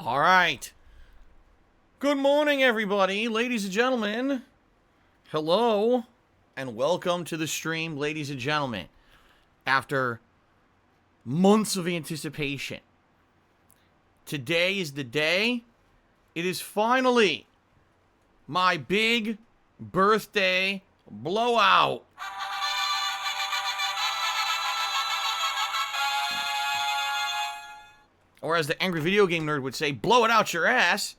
All right. Good morning, everybody. Ladies and gentlemen. Hello. And welcome to the stream, ladies and gentlemen. After months of anticipation, today is the day. It is finally my big birthday blowout. Or as the angry video game nerd would say, blow it out your ass.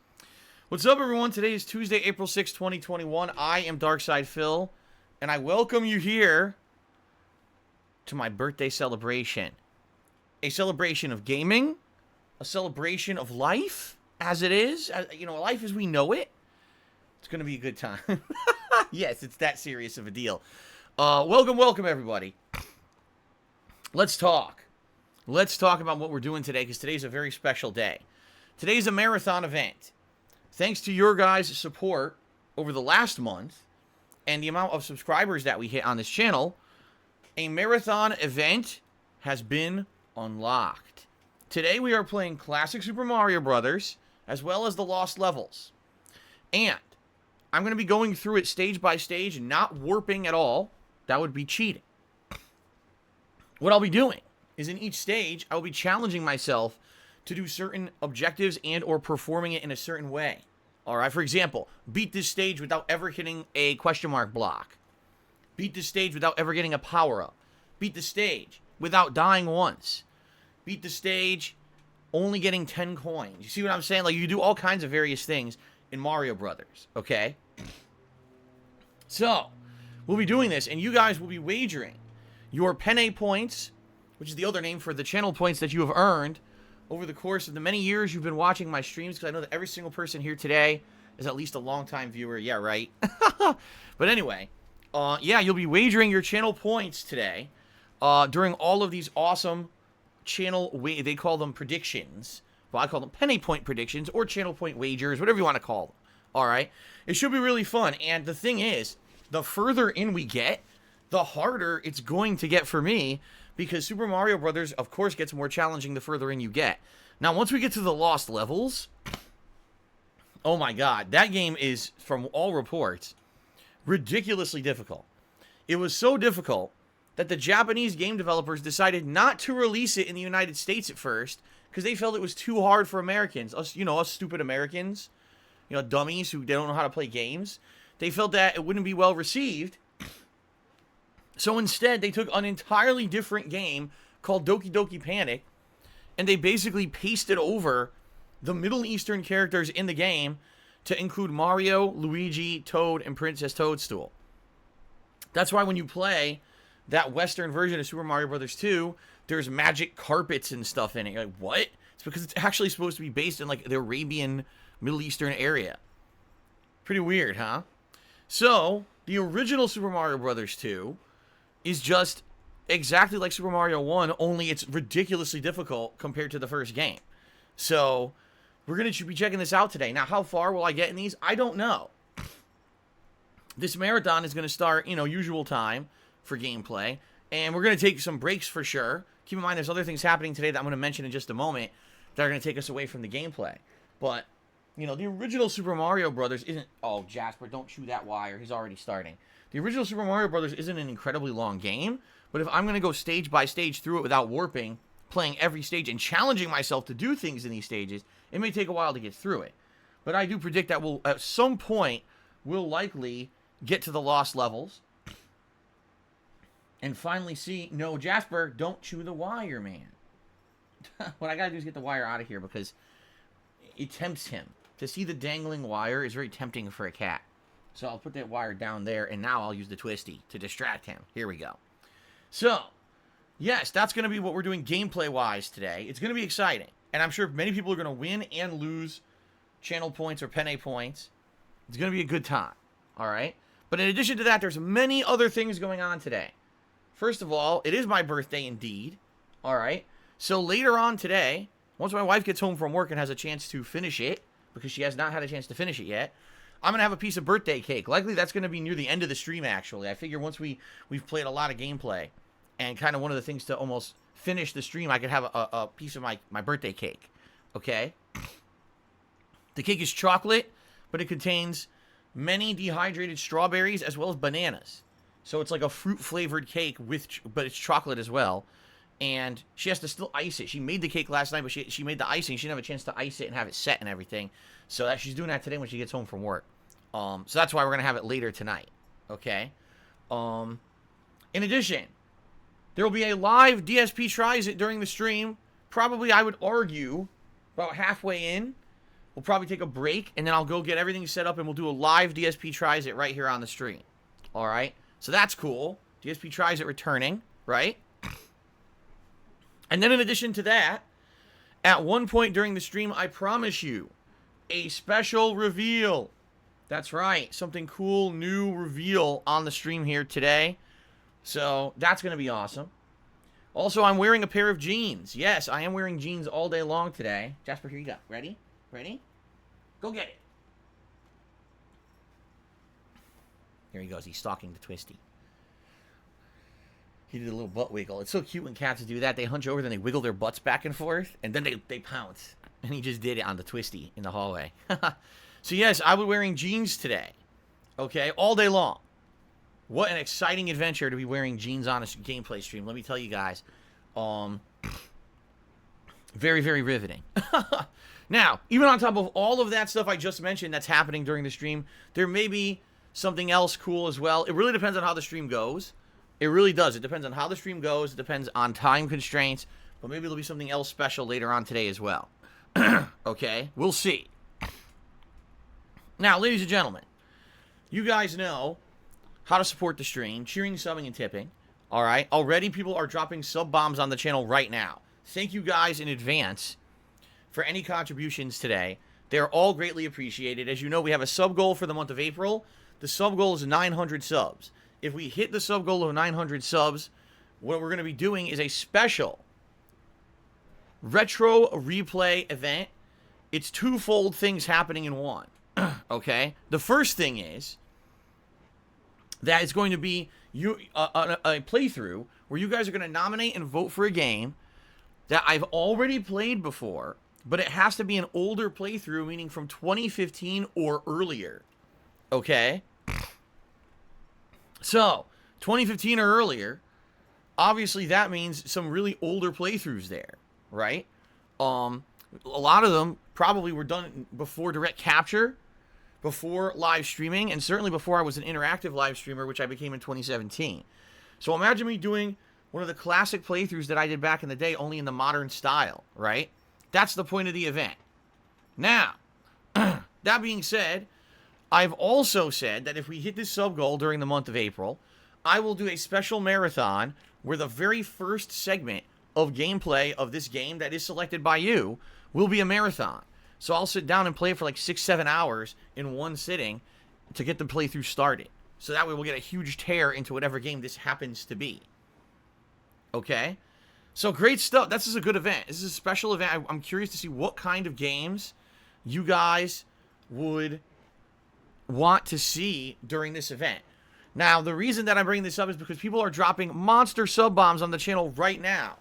What's up, everyone? Today is Tuesday, April 6, 2021. I am Darkside Phil, and I welcome you here to my birthday celebration. A celebration of gaming, a celebration of life, as it is. Life as we know it. It's going to be a good time. Yes, it's that serious of a deal. Welcome, everybody. Let's talk. Let's talk about what we're doing today, because today's a very special day. Today's a marathon event. Thanks to your guys' support over the last month and the amount of subscribers that we hit on this channel, a marathon event has been unlocked. Today we are playing Classic Super Mario Bros. As well as the Lost Levels. And I'm going to be going through it stage by stage and not warping at all. That would be cheating. What I'll be doing is in each stage, I will be challenging myself to do certain objectives and or performing it in a certain way. Alright, for example, beat this stage without ever hitting a question mark block. Beat this stage without ever getting a power-up. Beat the stage without dying once. Beat the stage only getting 10 coins. You see what I'm saying? Like, you do all kinds of various things in Mario Brothers, okay? So, we'll be doing this, and you guys will be wagering your Penne points, which is the other name for the channel points that you have earned over the course of the many years you've been watching my streams, because I know that every single person here today is at least a long-time viewer. Yeah, right? But anyway, you'll be wagering your channel points today during all of these awesome channel, they call them predictions. Well, I call them Penne point predictions or channel point wagers, whatever you want to call them. All right? It should be really fun. And the thing is, the further in we get, the harder it's going to get for me, because Super Mario Brothers, of course, gets more challenging the further in you get. Now, once we get to the Lost Levels, oh my god, that game is, from all reports, ridiculously difficult. It was so difficult that the Japanese game developers decided not to release it in the United States at first, because they felt it was too hard for Americans. Us stupid Americans, dummies who don't know how to play games. They felt that it wouldn't be well received. So instead, they took an entirely different game called Doki Doki Panic, and they basically pasted over the Middle Eastern characters in the game to include Mario, Luigi, Toad, and Princess Toadstool. That's why when you play that Western version of Super Mario Bros. 2, there's magic carpets and stuff in it. You're like, what? It's because it's actually supposed to be based in, like, the Arabian Middle Eastern area. Pretty weird, huh? So, the original Super Mario Bros. 2 is just exactly like Super Mario 1, only it's ridiculously difficult compared to the first game. So, we're going to be checking this out today. Now, how far will I get in these? I don't know. This marathon is going to start, usual time for gameplay, and we're going to take some breaks for sure. Keep in mind, there's other things happening today that I'm going to mention in just a moment that are going to take us away from the gameplay. But, the original Super Mario Brothers isn't... Oh, Jasper, don't chew that wire. He's already starting. The original Super Mario Brothers isn't an incredibly long game, but if I'm going to go stage by stage through it without warping, playing every stage and challenging myself to do things in these stages, it may take a while to get through it. But I do predict that at some point, we'll likely get to the Lost Levels and finally see... No, Jasper, don't chew the wire, man. What I gotta do is get the wire out of here, because it tempts him. To see the dangling wire is very tempting for a cat. So I'll put that wire down there, and now I'll use the twisty to distract him. Here we go. So, yes, that's going to be what we're doing gameplay-wise today. It's going to be exciting. And I'm sure many people are going to win and lose channel points or Penne points. It's going to be a good time. All right? But in addition to that, there's many other things going on today. First of all, it is my birthday indeed. All right? So later on today, once my wife gets home from work and has a chance to finish it, because she has not had a chance to finish it yet, I'm going to have a piece of birthday cake. Likely that's going to be near the end of the stream, actually. I figure once we've played a lot of gameplay, and kind of one of the things to almost finish the stream, I could have a piece of my birthday cake. Okay? The cake is chocolate, but it contains many dehydrated strawberries as well as bananas. So it's like a fruit-flavored cake, but it's chocolate as well. And she has to still ice it. She made the cake last night, but she made the icing. She didn't have a chance to ice it and have it set and everything. So she's doing that today when she gets home from work. So that's why we're going to have it later tonight. Okay? In addition, there will be a live DSP Tries It during the stream. Probably, I would argue, about halfway in. We'll probably take a break, and then I'll go get everything set up, and we'll do a live DSP Tries It right here on the stream. All right? So that's cool. DSP Tries It returning, right? And then in addition to that, at one point during the stream, I promise you, a special reveal. That's right. Something cool, new reveal on the stream here today. So that's going to be awesome. Also, I'm wearing a pair of jeans. Yes, I am wearing jeans all day long today. Jasper, here you go. Ready? Ready? Go get it. Here he goes. He's stalking the Twisty. He did a little butt wiggle. It's so cute when cats do that. They hunch over, then they wiggle their butts back and forth, and then they pounce. And he just did it on the Twisty in the hallway. So yes, I was wearing jeans today. Okay, all day long. What an exciting adventure to be wearing jeans on a gameplay stream. Let me tell you guys. Very, very riveting. Now, even on top of all of that stuff I just mentioned that's happening during the stream, there may be something else cool as well. It really depends on how the stream goes. It really does. It depends on how the stream goes. It depends on time constraints. But maybe there'll be something else special later on today as well. Okay? We'll see. Now, ladies and gentlemen, you guys know how to support the stream. Cheering, subbing, and tipping. All right? Already people are dropping sub bombs on the channel right now. Thank you guys in advance for any contributions today. They're all greatly appreciated. As you know, we have a sub goal for the month of April. The sub goal is 900 subs. If we hit the sub goal of 900 subs, what we're going to be doing is a special retro replay event. It's twofold things happening in one. Okay? The first thing is that it's going to be a playthrough where you guys are going to nominate and vote for a game that I've already played before, but it has to be an older playthrough, meaning from 2015 or earlier. Okay? So, 2015 or earlier, obviously that means some really older playthroughs there, right? A lot of them probably were done before Direct Capture, before live streaming, and certainly before I was an interactive live streamer, which I became in 2017. So imagine me doing one of the classic playthroughs that I did back in the day, only in the modern style, right? That's the point of the event. Now, that being said, I've also said that if we hit this sub goal during the month of April, I will do a special marathon where the very first segment of gameplay of this game that is selected by you will be a marathon. So I'll sit down and play it for like 6-7 hours in one sitting to get the playthrough started. So that way we'll get a huge tear into whatever game this happens to be. Okay? So great stuff. This is a good event. This is a special event. I'm curious to see what kind of games you guys would want to see during this event. Now, the reason that I'm bringing this up is because people are dropping monster sub bombs on the channel right now.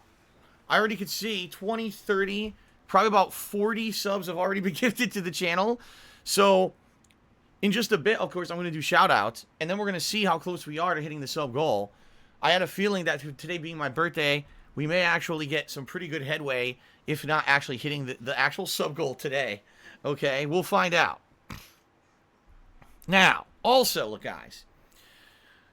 I already could see 20, 30, probably about 40 subs have already been gifted to the channel. So, in just a bit, of course, I'm going to do shout-outs, and then we're going to see how close we are to hitting the sub goal. I had a feeling that today being my birthday, we may actually get some pretty good headway, if not actually hitting the actual sub goal today. Okay, we'll find out. Now, also, look, guys,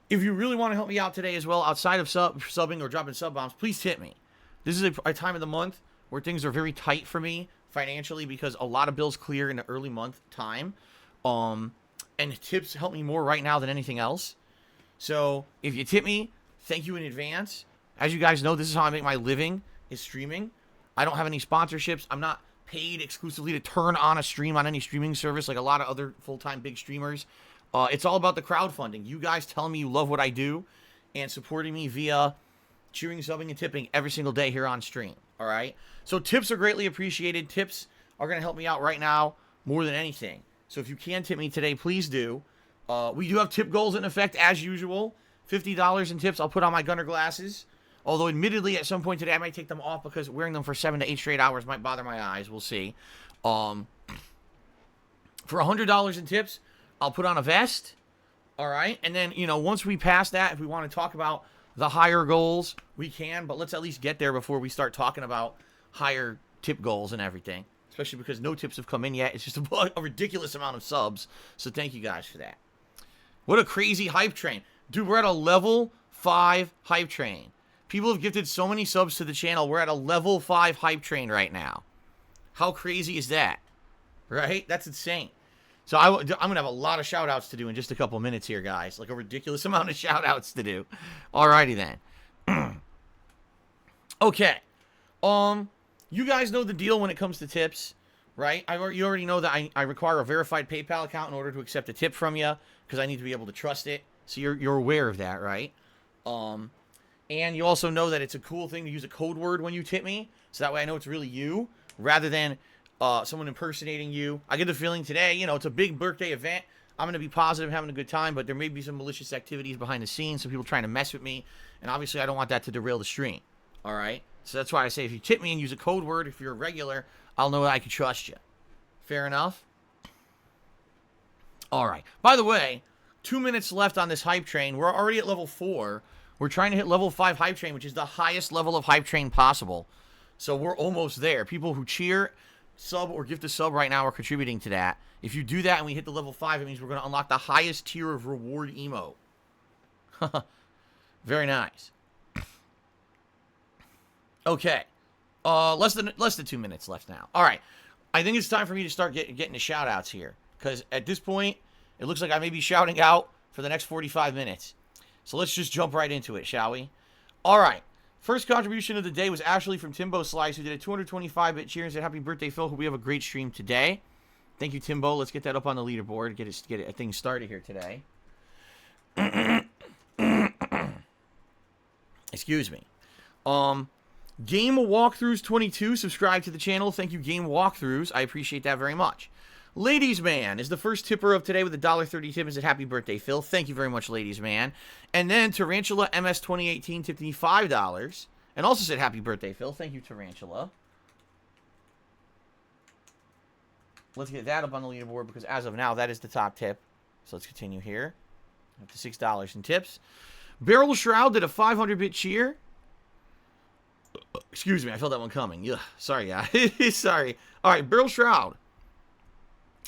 if you really want to help me out today as well, outside of subbing or dropping sub bombs, please tip me. This is a time of the month where things are very tight for me financially because a lot of bills clear in the early month time. And tips help me more right now than anything else. So if you tip me, thank you in advance. As you guys know, this is how I make my living, is streaming. I don't have any sponsorships. I'm not paid exclusively to turn on a stream on any streaming service like a lot of other full-time big streamers. It's all about the crowdfunding. You guys telling me you love what I do and supporting me via cheering, subbing, and tipping every single day here on stream. All right? So tips are greatly appreciated. Tips are going to help me out right now more than anything. So if you can tip me today, please do. We do have tip goals in effect as usual. $50 in tips I'll put on my Gunner glasses. Although admittedly at some point today I might take them off because wearing them for 7 to 8 straight hours might bother my eyes. We'll see. For $100 in tips, I'll put on a vest. All right. And then, you know, once we pass that, if we want to talk about the higher goals, we can. But let's at least get there before we start talking about higher tip goals and everything. Especially because no tips have come in yet. It's just a ridiculous amount of subs. So thank you guys for that. What a crazy hype train. Dude, we're at a level 5 hype train. People have gifted so many subs to the channel. We're at a level 5 hype train right now. How crazy is that? Right? That's insane. So I'm going to have a lot of shout-outs to do in just a couple minutes here, guys. Like a ridiculous amount of shout-outs to do. Alrighty then. Okay. You guys know the deal when it comes to tips, right? You already know that I require a verified PayPal account in order to accept a tip from you because I need to be able to trust it. So you're aware of that, right? And you also know that it's a cool thing to use a code word when you tip me. So that way I know it's really you rather than someone impersonating you. I get the feeling today, you know, it's a big birthday event. I'm going to be positive, having a good time, but there may be some malicious activities behind the scenes, some people trying to mess with me, and obviously I don't want that to derail the stream, all right? So that's why I say if you tip me and use a code word, if you're a regular, I'll know that I can trust you. Fair enough? All right. By the way, 2 minutes left on this hype train. We're already at level 4. We're trying to hit level 5 hype train, which is the highest level of hype train possible. So we're almost there. People who cheer, sub, or gift a sub right now are contributing to that. If you do that and we hit the level 5, it means we're going to unlock the highest tier of reward emote. Very nice. Okay. Less than 2 minutes left now. All right. I think it's time for me to start getting the shout-outs here. Because at this point, it looks like I may be shouting out for the next 45 minutes. So let's just jump right into it, shall we? All right. First contribution of the day was actually from Timbo Slice, who did a 225-bit cheer and said, "Happy birthday, Phil. Hope we have a great stream today." Thank you, Timbo. Let's get that up on the leaderboard. Get it thing started here today. Excuse me. Game Walkthroughs 22, subscribe to the channel. Thank you, Game Walkthroughs. I appreciate that very much. Ladies Man is the first tipper of today with a $1.30 tip and said, "Happy birthday, Phil." Thank you very much, Ladies Man. And then Tarantula MS 2018 tipped me $5 and also said, "Happy birthday, Phil." Thank you, Tarantula. Let's get that up on the leaderboard because as of now, that is the top tip. So let's continue here. Up to $6 in tips. Barrel Shroud did a 500-bit cheer. Excuse me, I felt that one coming. Ugh, sorry, guys. Sorry. All right, Barrel Shroud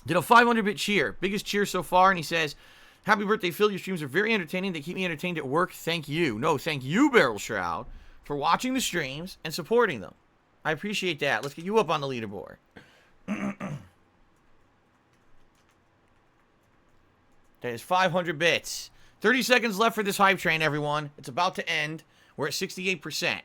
did a 500-bit cheer. Biggest cheer so far, and he says, "Happy birthday, Phil. Your streams are very entertaining. They keep me entertained at work. Thank you." No, thank you, Barrel Shroud, for watching the streams and supporting them. I appreciate that. Let's get you up on the leaderboard. That is 500 bits. 30 seconds left for this hype train, everyone. It's about to end. We're at 68%.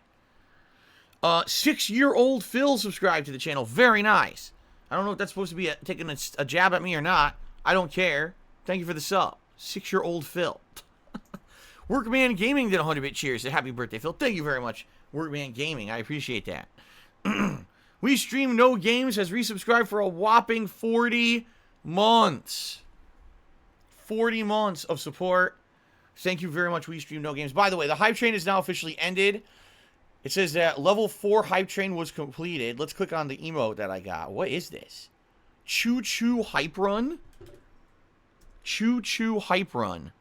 6-year-old Phil subscribed to the channel. Very nice. I don't know if that's supposed to be taking a jab at me or not. I don't care. Thank you for the sub. 6-year-old Phil. Workman Gaming did 100-bit cheers. Happy birthday, Phil. Thank you very much, Workman Gaming. I appreciate that. We Stream No Games has resubscribed for a whopping 40 months. 40 months of support. Thank you very much, We Stream No Games. By the way, the hype train is now officially ended. It says that level 4 hype train was completed. Let's click on the emote that I got. What is this? Choo Choo Hype Run? Choo Choo Hype Run.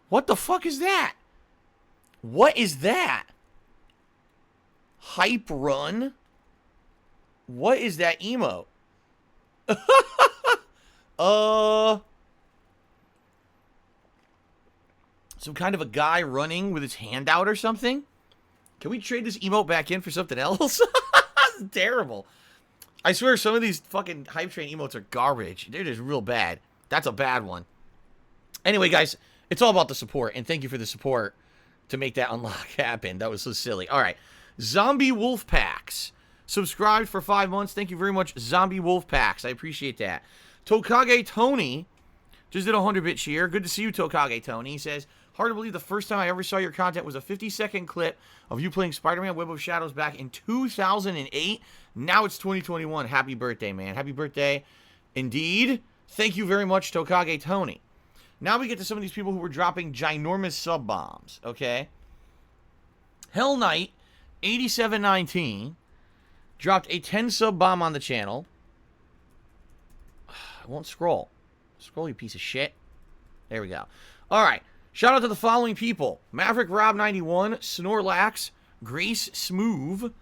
What the fuck is that? What is that? Hype Run? What is that emote? Some kind of a guy running with his hand out or something? Can we trade this emote back in for something else? That's terrible. I swear some of these fucking hype train emotes are garbage. They're just real bad. That's a bad one. Anyway, guys, it's all about the support, and thank you for the support to make that unlock happen. That was so silly. All right. Zombie Wolf Packs subscribed for 5 months. Thank you very much, Zombie Wolf Packs. I appreciate that. Tokage Tony just did a 100-bit cheer. Good to see you, Tokage Tony. He says, "Hard to believe the first time I ever saw your content was a 50-second clip of you playing Spider-Man Web of Shadows back in 2008. Now it's 2021. Happy birthday, man. Happy birthday indeed." Thank you very much, Tokage Tony. Now we get to some of these people who were dropping ginormous sub bombs, okay? Hell Knight 8719 dropped a 10 sub bomb on the channel. I won't scroll. Scroll, you piece of shit. There we go. All right. Shout out to the following people. Maverick Rob 91, Snorlax, Grace Smooth,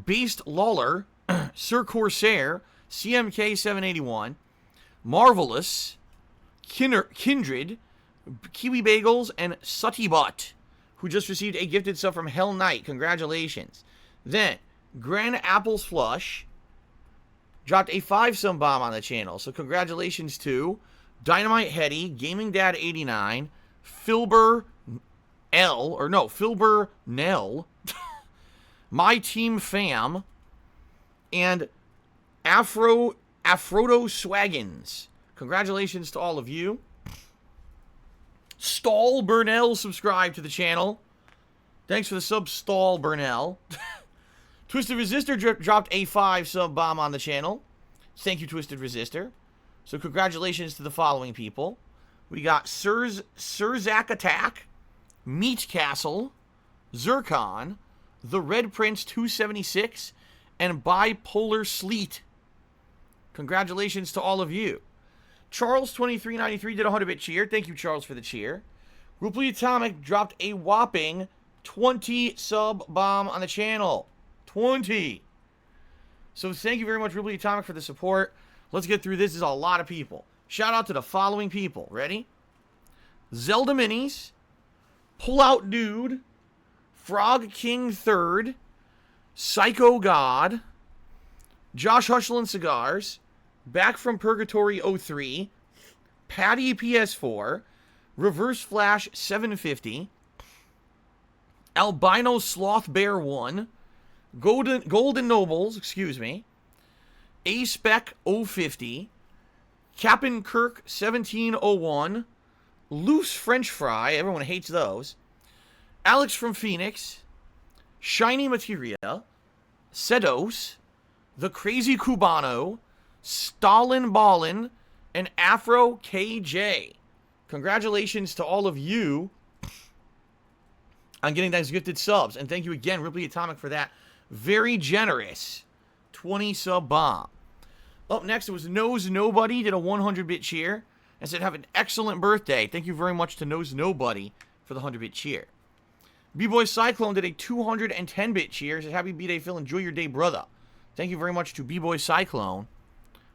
Based Lawler, Sir Corsair, CMK 781, Marvelous, Kindred, Kiwi Bagels, and Suttybot, who just received a gifted sub from Hell Knight. Congratulations. Then, Grand Apples Flush dropped a 5-sub bomb on the channel. So congratulations to Dynamite Hetty, Gaming Dad 89, Filber Nell, My Team Fam, and Afrodo Swaggins. Congratulations to all of you. Stall Burnell subscribed to the channel. Thanks for the sub, Stall Burnell. Twisted Resistor dropped a 5-sub bomb on the channel. Thank you, Twisted Resistor. So congratulations to the following people. We got Surzak Attack, Meat Castle, Zircon, The Red Prince 276, and Bipolar Sleet. Congratulations to all of you. Charles2393 did a 100-bit cheer. Thank you, Charles, for the cheer. Rupli Atomic dropped a whopping 20-sub bomb on the channel. 20. So thank you very much, Rupli Atomic, for the support. Let's get through this. This is a lot of people. Shout out to the following people. Ready? Zelda Minis, Pull Out Dude, Frog King 3rd, Psycho God, Josh Hushland Cigars, Back from Purgatory 03, Patty PS4, Reverse Flash 750, Albino Sloth Bear 1, Golden Nobles, A-Spec 050, Cap'n Kirk 1701, Loose French Fry, everyone hates those, Alex from Phoenix, Shiny Materia, Sedos, The Crazy Cubano, Stalin Ballin, and Afro KJ. Congratulations to all of you on getting those gifted subs. And thank you again, Ripley Atomic, for that very generous 20-sub bomb. Up next, it was Knows Nobody, did a 100-bit cheer, and said, have an excellent birthday. Thank you very much to Knows Nobody for the 100-bit cheer. B-Boy Cyclone did a 210-bit cheer, said, happy B-Day, Phil, enjoy your day, brother. Thank you very much to B-Boy Cyclone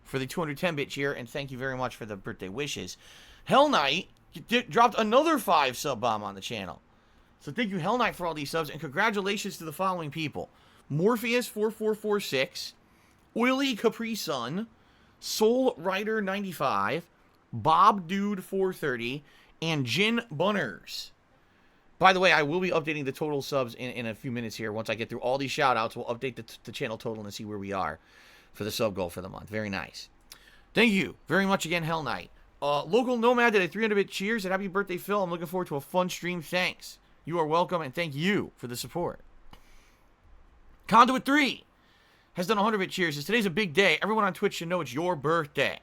for the 210-bit cheer, and thank you very much for the birthday wishes. Hell Knight dropped another 5-sub bomb on the channel. So thank you, Hell Knight, for all these subs, and congratulations to the following people. Morpheus4446, Oily Capri Sun, Soul Rider 95, Bob Dude 430, and Jin Bunners. By the way, I will be updating the total subs in a few minutes here. Once I get through all these shout-outs, we'll update the channel total and see where we are for the sub goal for the month. Very nice. Thank you very much again, Hell Knight. Local Nomad did a 300-bit cheers and happy birthday, Phil. I'm looking forward to a fun stream. Thanks. You are welcome, and thank you for the support. Conduit 3 has done 100-bit cheers. Says, today's a big day. Everyone on Twitch should know it's your birthday.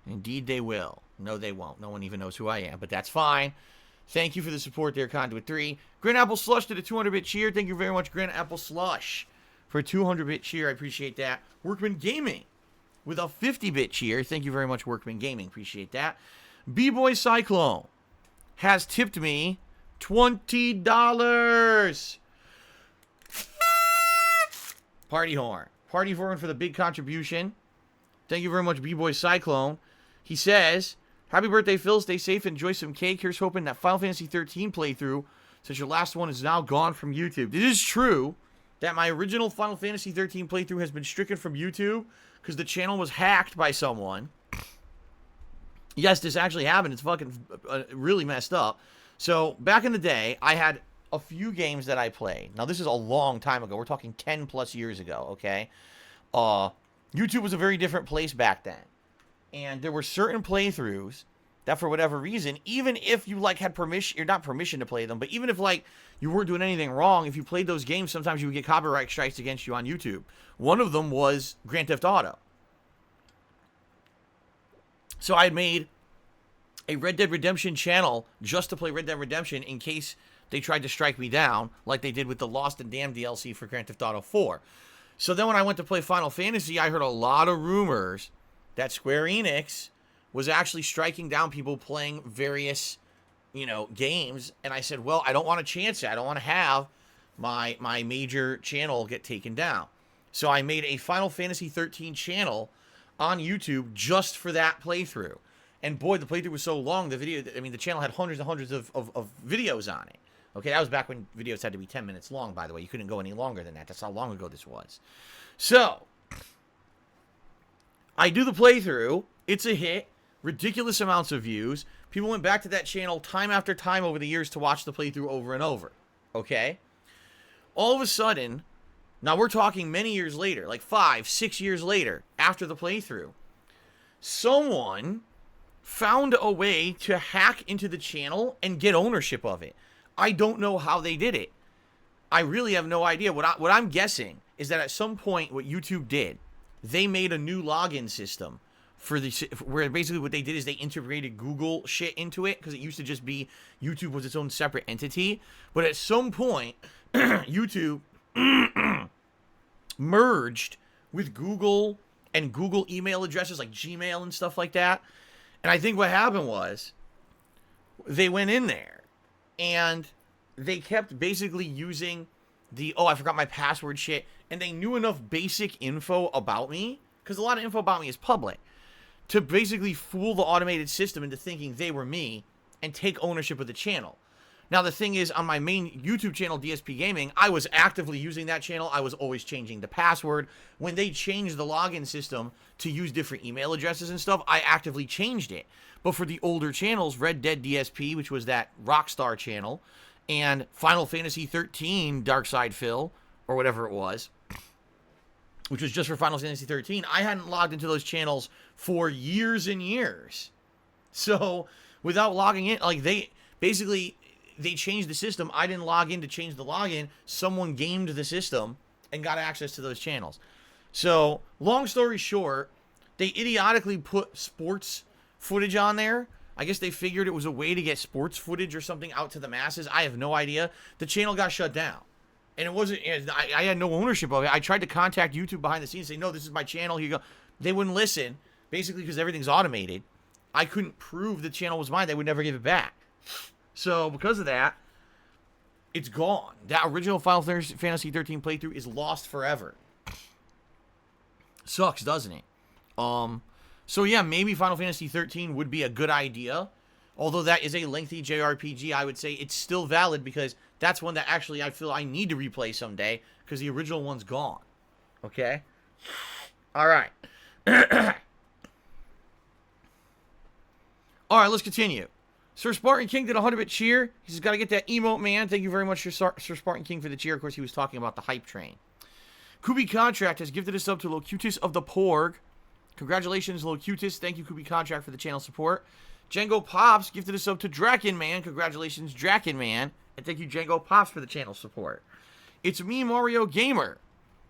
Indeed, they will. No, they won't. No one even knows who I am, but that's fine. Thank you for the support there, Conduit 3. Grand Apple Slush did a 200-bit cheer. Thank you very much, Grand Apple Slush, for a 200-bit cheer. I appreciate that. Workman Gaming with a 50-bit cheer. Thank you very much, Workman Gaming. Appreciate that. B-Boy Cyclone has tipped me $20. Party horn. Party horn for the big contribution. Thank you very much, B-Boy Cyclone. He says, happy birthday, Phil. Stay safe. Enjoy some cake. Here's hoping that Final Fantasy 13 playthrough, since your last one is now gone from YouTube. It is true that my original Final Fantasy 13 playthrough has been stricken from YouTube because the channel was hacked by someone. Yes, this actually happened. It's fucking really messed up. So, back in the day, I had a few games that I played. Now, this is a long time ago. We're talking 10 plus years ago, okay? YouTube was a very different place back then. And there were certain playthroughs that, for whatever reason, even if you, like, had permission, or not permission to play them, but even if, like, you weren't doing anything wrong, if you played those games, sometimes you would get copyright strikes against you on YouTube. One of them was Grand Theft Auto. So I had made a Red Dead Redemption channel just to play Red Dead Redemption in case they tried to strike me down, like they did with the Lost and Damned DLC for Grand Theft Auto 4. So then when I went to play Final Fantasy, I heard a lot of rumors that Square Enix was actually striking down people playing various, games. And I said, well, I don't want to chance it. I don't want to have my major channel get taken down. So I made a Final Fantasy 13 channel on YouTube just for that playthrough. And boy, the playthrough was so long, the channel had hundreds and hundreds of videos on it. Okay, that was back when videos had to be 10 minutes long, by the way. You couldn't go any longer than that. That's how long ago this was. So, I do the playthrough. It's a hit. Ridiculous amounts of views. People went back to that channel time after time over the years to watch the playthrough over and over. Okay? All of a sudden, now we're talking many years later, like 5, 6 years later, after the playthrough, someone found a way to hack into the channel and get ownership of it. I don't know how they did it. I really have no idea. What I'm guessing is that at some point what YouTube did, they made a new login system where basically what they did is they integrated Google shit into it, because it used to just be YouTube was its own separate entity. But at some point, YouTube merged with Google and Google email addresses like Gmail and stuff like that. And I think what happened was they went in there and they kept basically using I forgot my password shit. And they knew enough basic info about me, because a lot of info about me is public, to basically fool the automated system into thinking they were me and take ownership of the channel. Now, the thing is, on my main YouTube channel, DSP Gaming, I was actively using that channel. I was always changing the password. When they changed the login system to use different email addresses and stuff, I actively changed it. But for the older channels, Red Dead DSP, which was that Rockstar channel, and Final Fantasy 13 Darkside Phil, or whatever it was, which was just for Final Fantasy 13, I hadn't logged into those channels for years and years. So, without logging in, like, they changed the system. I didn't log in to change the login. Someone gamed the system and got access to those channels. So, long story short, they idiotically put sports footage on there. I guess they figured it was a way to get sports footage or something out to the masses. I have no idea. The channel got shut down. And it wasn't, I had no ownership of it. I tried to contact YouTube behind the scenes and say, no, this is my channel. Here you go. They wouldn't listen, basically because everything's automated. I couldn't prove the channel was mine. They would never give it back. So, because of that, it's gone. That original Final Fantasy 13 playthrough is lost forever. Sucks, doesn't it? So yeah, maybe Final Fantasy 13 would be a good idea. Although that is a lengthy JRPG, I would say it's still valid, because that's one that actually I feel I need to replay someday, because the original one's gone. Okay? Alright. Alright, let's continue. Sir Spartan King did a 100-bit cheer. He's got to get that emote, man. Thank you very much, Sir Spartan King, for the cheer. Of course, he was talking about the hype train. Kubi Contract has gifted a sub to Locutus of the Porg. Congratulations, Locutus. Thank you, Kubi Contract, for the channel support. Django Pops gifted a sub to Draken Man. Congratulations, Draken Man. And thank you, Django Pops, for the channel support. It's me, Mario Gamer.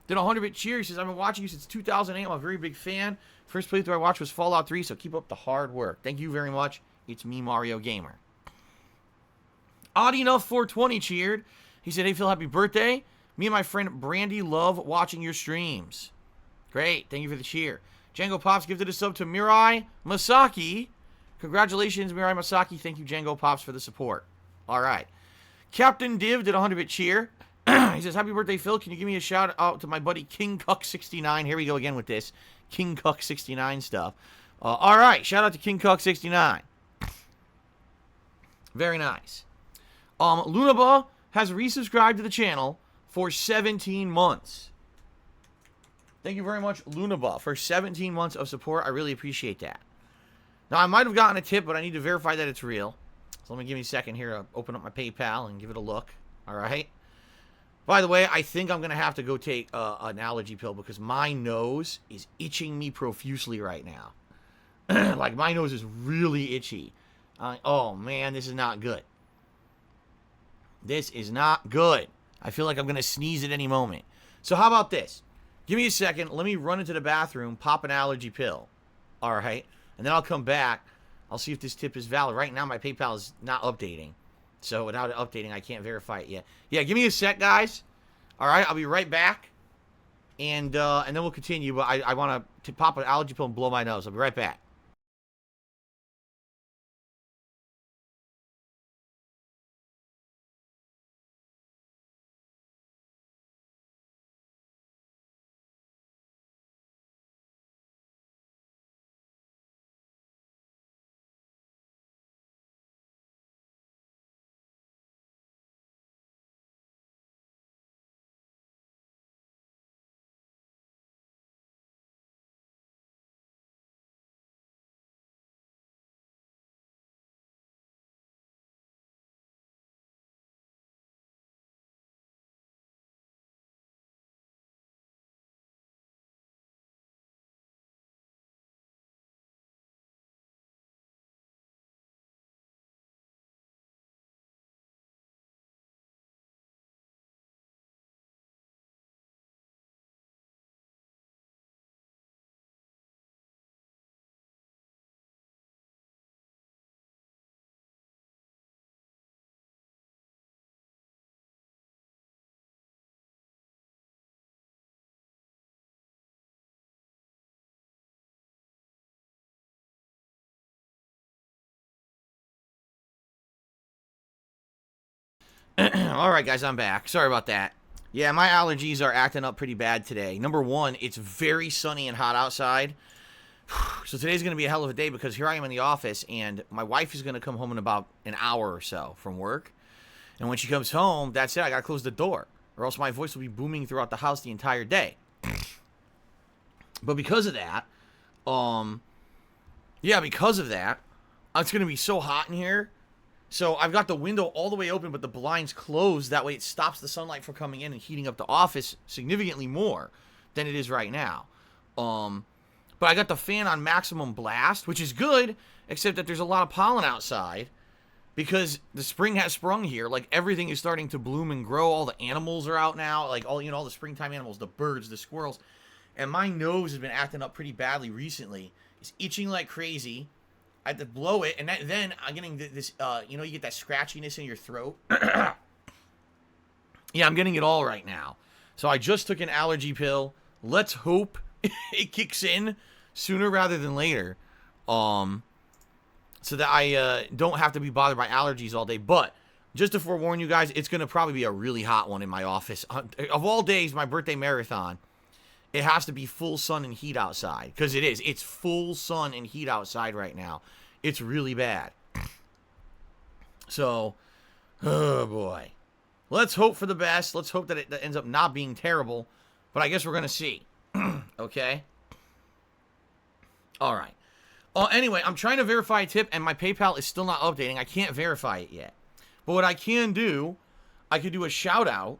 Did a 100-bit cheer. He says, I've been watching you since 2008. I'm a very big fan. First playthrough I watched was Fallout 3, so keep up the hard work. Thank you very much. It's me, Mario Gamer. Odd Enough 420 cheered. He said, hey, Phil, happy birthday. Me and my friend Brandy love watching your streams. Great. Thank you for the cheer. Django Pops gifted a sub to Mirai Masaki. Congratulations, Mirai Masaki. Thank you, Django Pops, for the support. All right. Captain Div did a 100-bit cheer. He says, happy birthday, Phil. Can you give me a shout out to my buddy King Cuck69? Here we go again with this King Cuck69 stuff. All right. Shout out to King Cuck69. Very nice. Lunaba has resubscribed to the channel for 17 months. Thank you very much, Lunaba, for 17 months of support. I really appreciate that. Now, I might have gotten a tip, but I need to verify that it's real. So let me give me a second here to open up my PayPal and give it a look. All right. By the way, I think I'm going to have to go take an allergy pill, because my nose is itching me profusely right now. Like, my nose is really itchy. Oh, man, this is not good. This is not good. I feel like I'm going to sneeze at any moment. So how about this? Give me a second. Let me run into the bathroom, pop an allergy pill. All right. And then I'll come back. I'll see if this tip is valid. Right now, my PayPal is not updating. So without it updating, I can't verify it yet. Yeah, give me a sec, guys. All right. I'll be right back. And then we'll continue. But I want to pop an allergy pill and blow my nose. I'll be right back. All right, guys, I'm back. Sorry about that. Yeah, my allergies are acting up pretty bad today. Number one, it's very sunny and hot outside. So today's going to be a hell of a day because here I am in the office, and my wife is going to come home in about an hour or so from work. And when she comes home, that's it. I got to close the door, or else my voice will be booming throughout the house the entire day. But because of that, it's going to be so hot in here. So I've got the window all the way open, but the blinds closed. That way it stops the sunlight from coming in and heating up the office significantly more than it is right now. But I got the fan on maximum blast, which is good, except that there's a lot of pollen outside because the spring has sprung here. Like, everything is starting to bloom and grow. All the animals are out now, like all the springtime animals, the birds, the squirrels. And my nose has been acting up pretty badly recently. It's itching like crazy. I had to blow it, and then I'm getting this, you get that scratchiness in your throat. Yeah, I'm getting it all right now. So I just took an allergy pill. Let's hope it kicks in sooner rather than later, so that I don't have to be bothered by allergies all day. But just to forewarn you guys, it's going to probably be a really hot one in my office. Of all days, my birthday marathon, it has to be full sun and heat outside, because it is. It's full sun and heat outside right now. It's really bad. So, oh boy. Let's hope for the best. Let's hope that it ends up not being terrible. But I guess we're going to see. Okay? All right. Anyway, I'm trying to verify a tip, and my PayPal is still not updating. I can't verify it yet. But what I can do, I could do a shout-out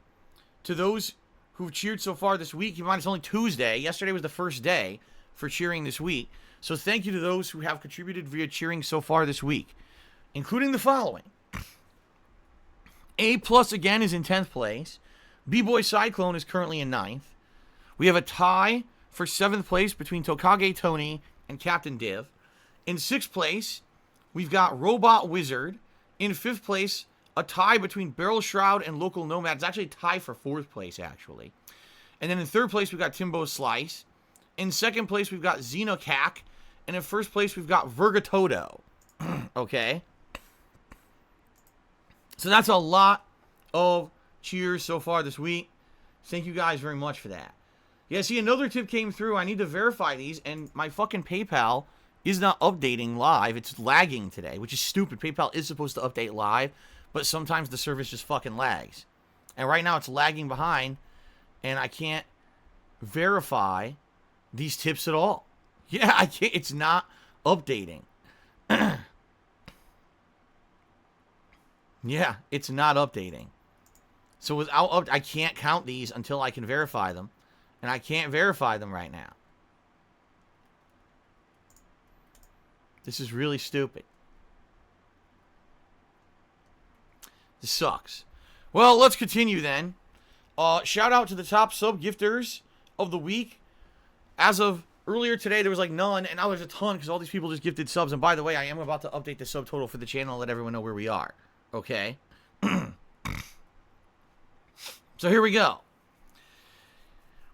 to those who've cheered so far this week. You mind, it's only Tuesday. Yesterday was the first day for cheering this week. So thank you to those who have contributed via cheering so far this week, including the following. A Plus again is in 10th place. B-Boy Cyclone is currently in 9th. We have a tie for 7th place between Tokage Tony and Captain Div. In 6th place, we've got Robot Wizard. In 5th place, a tie between Barrel Shroud and Local Nomad. It's actually a tie for 4th place, actually. And then in 3rd place, we've got Timbo Slice. In 2nd place, we've got Xenocac. And in 1st place, we've got Vergatodo. Okay? So that's a lot of cheers so far this week. Thank you guys very much for that. Yeah, see, another tip came through. I need to verify these, and my fucking PayPal is not updating live. It's lagging today, which is stupid. PayPal is supposed to update live, but sometimes the service just fucking lags. And right now it's lagging behind, and I can't verify these tips at all. Yeah, I can't. It's not updating. Yeah, it's not updating. So without I can't count these until I can verify them. And I can't verify them right now. This is really stupid. This sucks. Well, let's continue then. Shout out to the top sub gifters of the week. As of earlier today, there was like none, and now there's a ton because all these people just gifted subs. And by the way, I am about to update the sub total for the channel and let everyone know where we are. Okay? So here we go.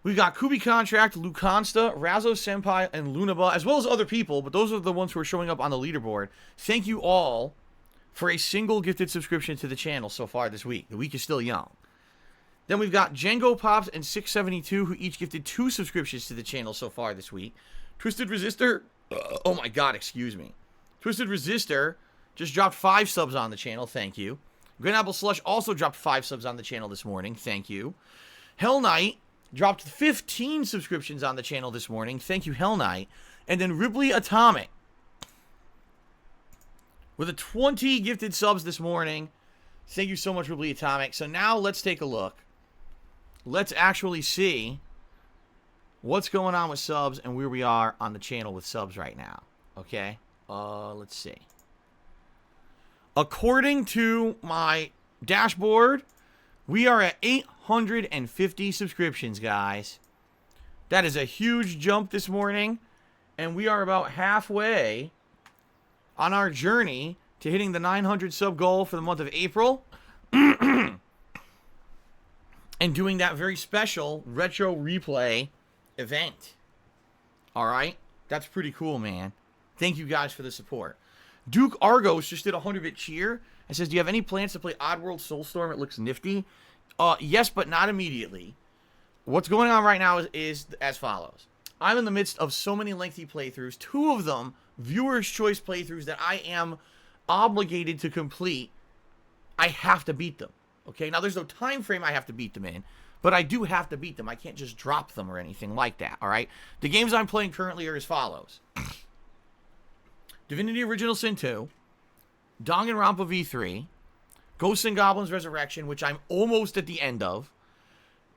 We've got Kubi Contract, Lucansta, Razo Senpai, and Lunaba, as well as other people, but those are the ones who are showing up on the leaderboard. Thank you all for a single gifted subscription to the channel so far this week. The week is still young. Then we've got Django Pops and 672, who each gifted 2 subscriptions to the channel so far this week. Twisted Resistor, oh my god, excuse me. Twisted Resistor just dropped 5 subs on the channel, thank you. Green Apple Slush also dropped 5 subs on the channel this morning, thank you. Hell Knight dropped 15 subscriptions on the channel this morning, thank you, Hell Knight. And then Ripley Atomic with a 20 gifted subs this morning. Thank you so much, Ripley Atomic. So now let's take a look. Let's actually see what's going on with subs and where we are on the channel with subs right now. Okay? Let's see. According to my dashboard, we are at 850 subscriptions, guys. That is a huge jump this morning. And we are about halfway on our journey to hitting the 900 sub goal for the month of April. And doing that very special retro replay event. Alright? That's pretty cool, man. Thank you guys for the support. Duke Argos just did a 100-bit cheer and says, do you have any plans to play Oddworld Soulstorm? It looks nifty. Yes, but not immediately. What's going on right now is as follows. I'm in the midst of so many lengthy playthroughs, 2 of them viewer's choice playthroughs that I am obligated to complete. I have to beat them. Okay, now there's no time frame I have to beat them in, but I do have to beat them. I can't just drop them or anything like that, all right? The games I'm playing currently are as follows. Divinity Original Sin 2, Danganronpa V3, Ghosts and Goblins Resurrection, which I'm almost at the end of,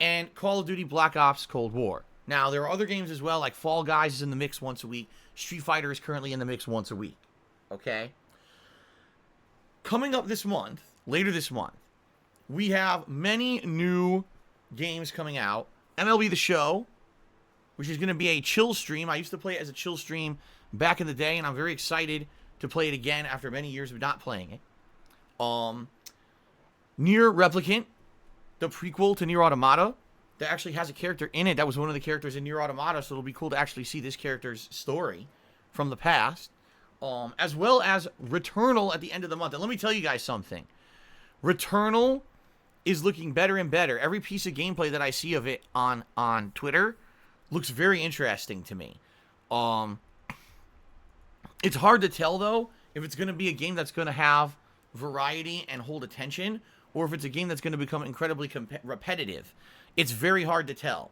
and Call of Duty Black Ops Cold War. Now, there are other games as well, like Fall Guys is in the mix once a week. Street Fighter is currently in the mix once a week. Okay? Coming up this month, later this month, we have many new games coming out. MLB The Show, which is going to be a chill stream. I used to play it as a chill stream back in the day, and I'm very excited to play it again after many years of not playing it. Nier Replicant, the prequel to Nier Automata, that actually has a character in it that was one of the characters in Nier Automata, so it'll be cool to actually see this character's story from the past. As well as Returnal at the end of the month. And let me tell you guys something. Returnal is looking better and better. Every piece of gameplay that I see of it on Twitter looks very interesting to me. It's hard to tell, though, if it's going to be a game that's going to have variety and hold attention, or if it's a game that's going to become incredibly repetitive. It's very hard to tell,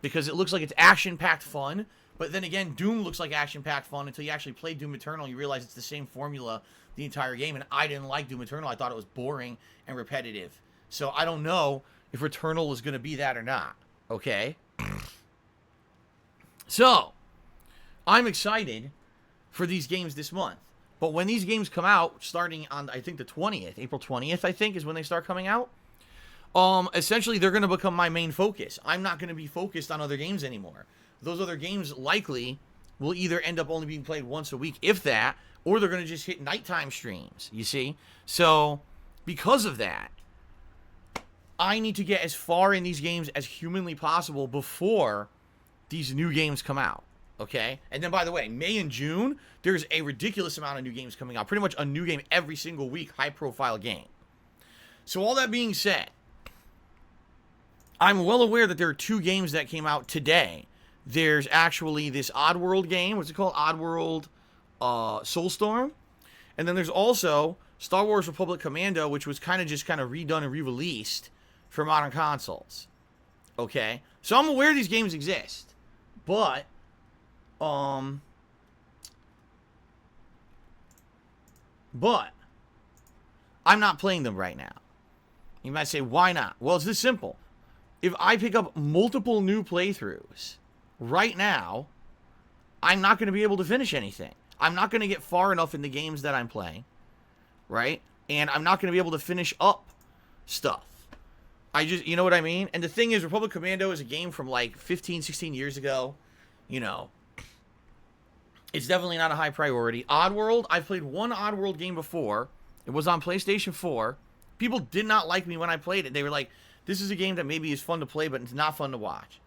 because it looks like it's action-packed fun, but then again, Doom looks like action-packed fun until you actually play Doom Eternal and you realize it's the same formula the entire game, and I didn't like Doom Eternal. I thought it was boring and repetitive. So I don't know if Returnal is going to be that or not, okay? So, I'm excited for these games this month. But when these games come out, starting on, I think, the 20th, April 20th, I think, is when they start coming out, essentially, they're going to become my main focus. I'm not going to be focused on other games anymore. Those other games likely will either end up only being played once a week, if that, or they're going to just hit nighttime streams, you see? So, because of that, I need to get as far in these games as humanly possible before these new games come out, okay? And then, by the way, May and June, there's a ridiculous amount of new games coming out. Pretty much a new game every single week, high-profile game. So, all that being said, I'm well aware that there are 2 games that came out today. There's actually this Oddworld game. What's it called? Oddworld Soulstorm. And then there's also Star Wars Republic Commando, which was kind of redone and re-released for modern consoles. Okay? So I'm aware these games exist. But, I'm not playing them right now. You might say, why not? Well, it's this simple. If I pick up multiple new playthroughs right now, I'm not going to be able to finish anything. I'm not going to get far enough in the games that I'm playing, right? And I'm not going to be able to finish up stuff. You know what I mean? And the thing is, Republic Commando is a game from like 15, 16 years ago. You know, it's definitely not a high priority. Oddworld, I've played one Oddworld game before. It was on PlayStation 4. People did not like me when I played it. They were like, this is a game that maybe is fun to play, but it's not fun to watch.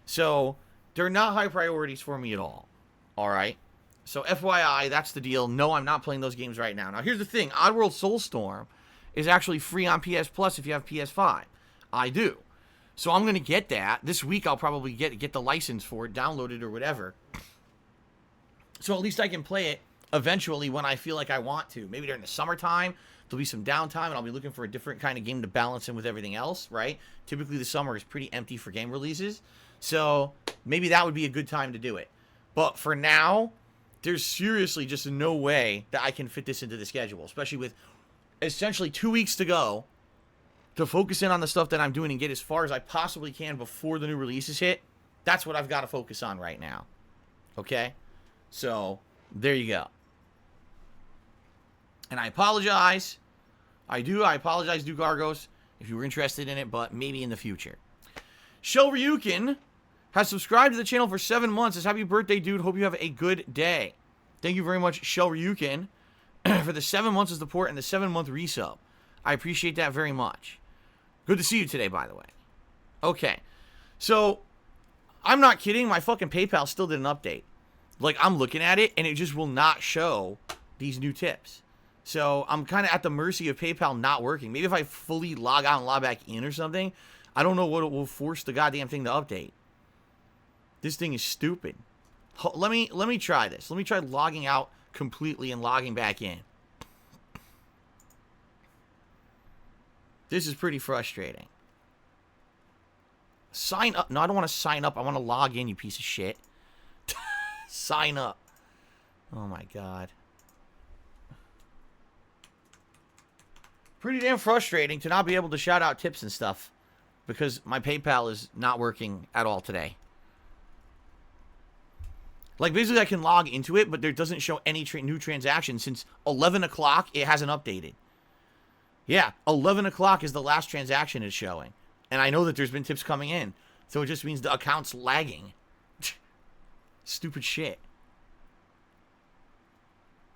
So, they're not high priorities for me at all. Alright? So, FYI, that's the deal. No, I'm not playing those games right now. Now, here's the thing. Oddworld Soulstorm is actually free on PS Plus if you have PS5. I do. So, I'm going to get that. This week, I'll probably get the license for it, download it, or whatever. So, at least I can play it eventually when I feel like I want to. Maybe during the summertime. There'll be some downtime, and I'll be looking for a different kind of game to balance in with everything else, right? Typically, the summer is pretty empty for game releases. So, maybe that would be a good time to do it. But for now, there's seriously just no way that I can fit this into the schedule, especially with essentially 2 weeks to go to focus in on the stuff that I'm doing and get as far as I possibly can before the new releases hit. That's what I've got to focus on right now. Okay? So, there you go. And I apologize. I apologize, Duke Argos, if you were interested in it, but maybe in the future. Shell Ryukin has subscribed to the channel for 7 months. Says, happy birthday, dude. Hope you have a good day. Thank you very much, Shell Ryukin, for the 7 months of support and the 7-month resub. I appreciate that very much. Good to see you today, by the way. Okay. So, I'm not kidding. My fucking PayPal still did an update. Like, I'm looking at it, and it just will not show these new tips. So I'm kind of at the mercy of PayPal not working. Maybe if I fully log out and log back in or something, I don't know what it will force the goddamn thing to update. This thing is stupid. Let me try this. Let me try logging out completely and logging back in. This is pretty frustrating. Sign up. No, I don't want to sign up. I want to log in, you piece of shit. Sign up. Oh my god. Pretty damn frustrating to not be able to shout out tips and stuff because my PayPal is not working at all today. Like, basically, I can log into it, but there doesn't show any new transactions since 11 o'clock. It hasn't updated. Yeah, 11 o'clock is the last transaction it's showing. And I know that there's been tips coming in. So it just means the account's lagging. Stupid shit.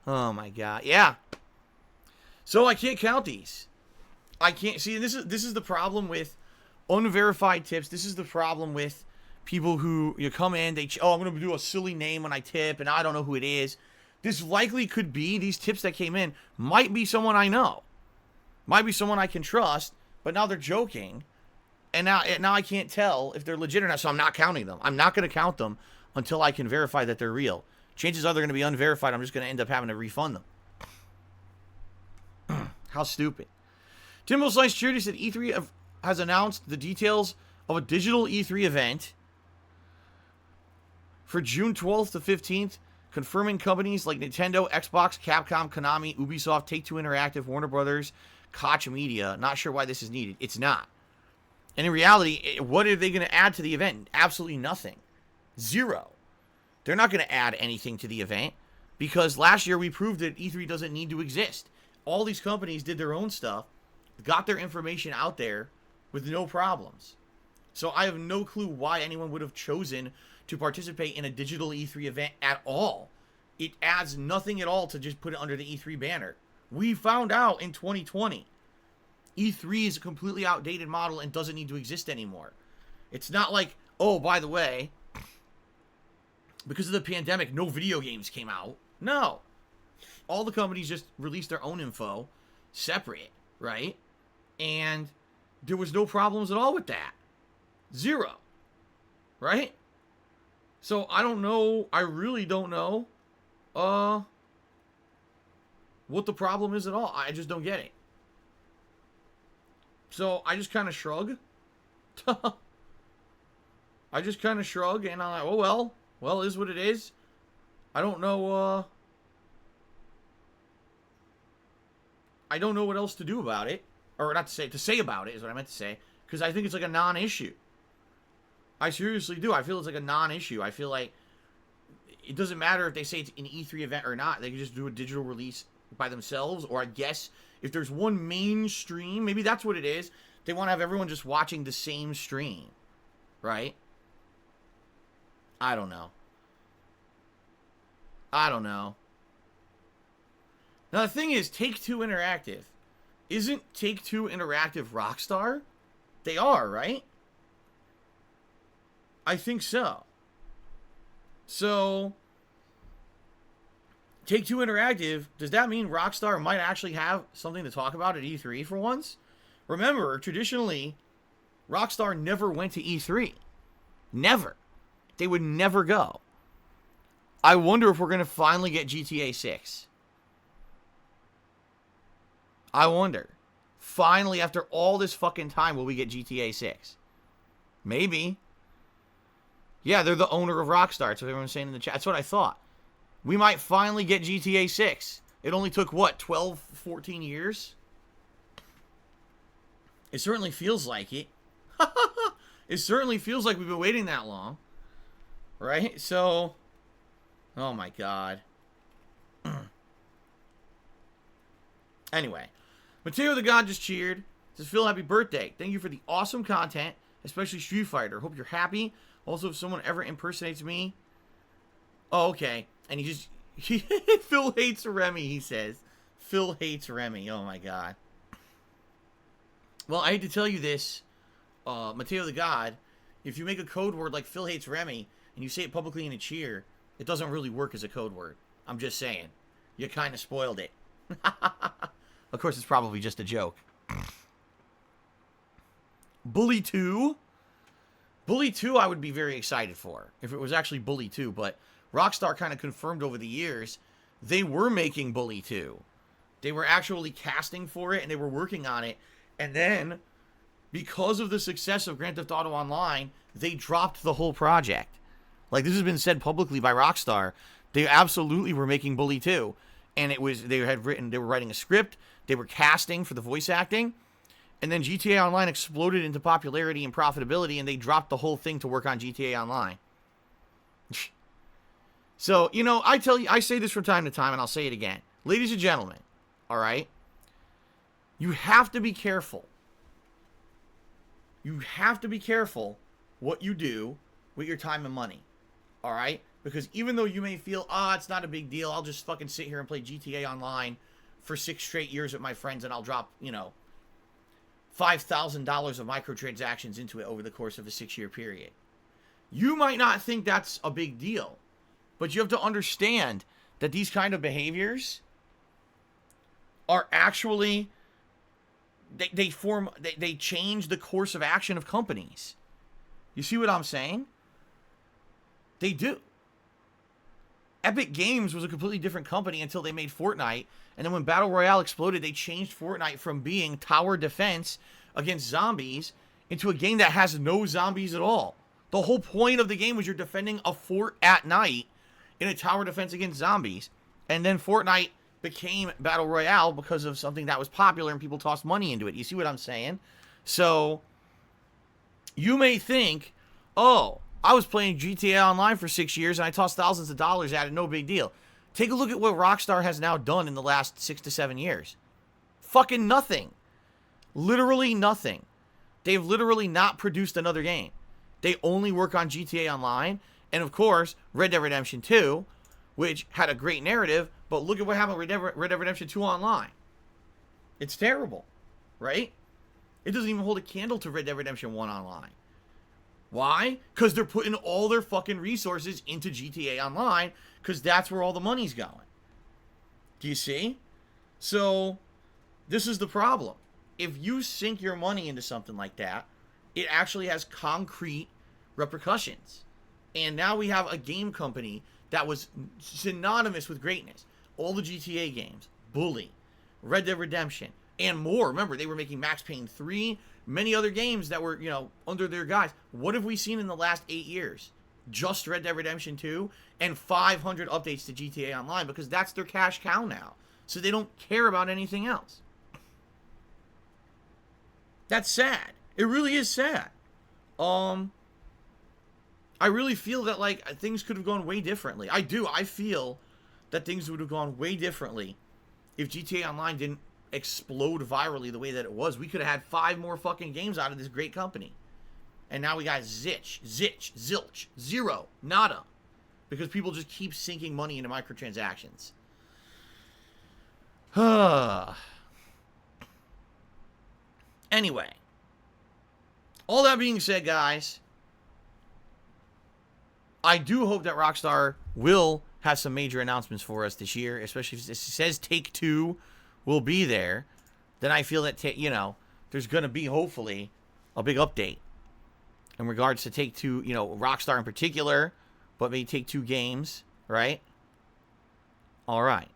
Oh, my God. Yeah. So I can't count these. I can't. See, this is the problem with unverified tips. This is the problem with people who you come in, I'm going to do a silly name when I tip, and I don't know who it is. This likely could be, these tips that came in, might be someone I know. Might be someone I can trust, but now they're joking. And now I can't tell if they're legit or not, so I'm not counting them. I'm not going to count them until I can verify that they're real. Chances are they're going to be unverified. I'm just going to end up having to refund them. How stupid. Timbo Slice Charity said E3 has announced the details of a digital E3 event for June 12th to 15th, confirming companies like Nintendo, Xbox, Capcom, Konami, Ubisoft, Take-Two Interactive, Warner Brothers, Koch Media. Not sure why this is needed. It's not. And in reality, what are they going to add to the event? Absolutely nothing. Zero. They're not going to add anything to the event because last year we proved that E3 doesn't need to exist. All these companies did their own stuff, got their information out there with no problems. So I have no clue why anyone would have chosen to participate in a digital E3 event at all. It adds nothing at all to just put it under the E3 banner. We found out in 2020. E3 is a completely outdated model and doesn't need to exist anymore. It's not like, oh, by the way, because of the pandemic, no video games came out. No. All the companies just released their own info, separate, right? And there was no problems at all with that. Zero. Right? So I don't know. I really don't know what the problem is at all. I just don't get it. So I just kind of shrug. I just kind of shrug and I'm like, oh well, it is what it is. I don't know I don't know what else to do about it. Or not to say about it is what I meant to say. Because I think it's like a non-issue. I seriously do. I feel it's like a non-issue. I feel like it doesn't matter if they say it's an E3 event or not. They can just do a digital release by themselves. Or I guess if there's one main stream, maybe that's what it is. They want to have everyone just watching the same stream. Right? I don't know. Now the thing is, Take-Two Interactive. Isn't Take-Two Interactive Rockstar? They are, right? I think so. So, Take-Two Interactive, does that mean Rockstar might actually have something to talk about at E3 for once? Remember, traditionally, Rockstar never went to E3. Never. They would never go. I wonder if we're going to finally get GTA 6. I wonder. Finally, after all this fucking time, will we get GTA 6? Maybe. Yeah, they're the owner of Rockstar. That's what everyone's saying in the chat. That's what I thought. We might finally get GTA 6. It only took, what, 12, 14 years? It certainly feels like it. It certainly feels like we've been waiting that long. Right? So, oh my God. Anyway. Mateo the God just cheered. Says, Phil, happy birthday. Thank you for the awesome content, especially Street Fighter. Hope you're happy. Also, if someone ever impersonates me. Oh, okay. And he just... Phil hates Remy, he says. Phil hates Remy. Oh, my God. Well, I hate to tell you this, Mateo the God. If you make a code word like Phil hates Remy, and you say it publicly in a cheer, it doesn't really work as a code word. I'm just saying. You kind of spoiled it. Of course, it's probably just a joke. Bully 2? Bully 2 I would be very excited for, if it was actually Bully 2, but Rockstar kind of confirmed over the years they were making Bully 2. They were actually casting for it, and they were working on it, and then, because of the success of Grand Theft Auto Online, they dropped the whole project. Like, this has been said publicly by Rockstar. They absolutely were making Bully 2, and they were writing a script, they were casting for the voice acting, and then GTA Online exploded into popularity and profitability, and they dropped the whole thing to work on GTA Online. So, you know, I say this from time to time, and I'll say it again. Ladies and gentlemen, all right? You have to be careful. You have to be careful what you do with your time and money, all right? Because even though you may feel, it's not a big deal, I'll just fucking sit here and play GTA Online for 6 straight years with my friends, and I'll drop, you know, $5,000 of microtransactions into it over the course of a 6-year period. You might not think that's a big deal, but you have to understand that these kind of behaviors are actually, they change the course of action of companies. You see what I'm saying? They do. Epic Games was a completely different company until they made Fortnite. And then when Battle Royale exploded, they changed Fortnite from being tower defense against zombies into a game that has no zombies at all. The whole point of the game was you're defending a fort at night in a tower defense against zombies. And then Fortnite became Battle Royale because of something that was popular and people tossed money into it. You see what I'm saying? So, you may think, I was playing GTA Online for 6 years and I tossed thousands of dollars at it, no big deal. Take a look at what Rockstar has now done in the last 6 to 7 years. Fucking nothing. Literally nothing. They've literally not produced another game. They only work on GTA Online, and of course, Red Dead Redemption 2, which had a great narrative, but look at what happened with Red Dead Redemption 2 Online. It's terrible, right? It doesn't even hold a candle to Red Dead Redemption 1 Online. Why? Because they're putting all their fucking resources into GTA Online, because that's where all the money's going. Do you see? So, this is the problem. If you sink your money into something like that, it actually has concrete repercussions. And now we have a game company that was synonymous with greatness. All the GTA games, Bully, Red Dead Redemption, and more. Remember, they were making Max Payne 3, many other games that were, you know, under their guise. What have we seen in the last 8 years? Just Red Dead Redemption 2 and 500 updates to GTA Online, because that's their cash cow now. So they don't care about anything else. That's sad. It really is sad. I really feel that, like, things could have gone way differently. I do. I feel that things would have gone way differently if GTA Online didn't explode virally the way that it was. We could have had 5 more fucking games out of this great company. And now we got zilch, zero, nada. Because people just keep sinking money into microtransactions. Anyway. All that being said, guys, I do hope that Rockstar will have some major announcements for us this year, especially if it says Take-Two will be there. Then I feel that, you know, there's going to be, hopefully, a big update in regards to Take-Two, you know, Rockstar in particular, but maybe Take-Two games, right? All right.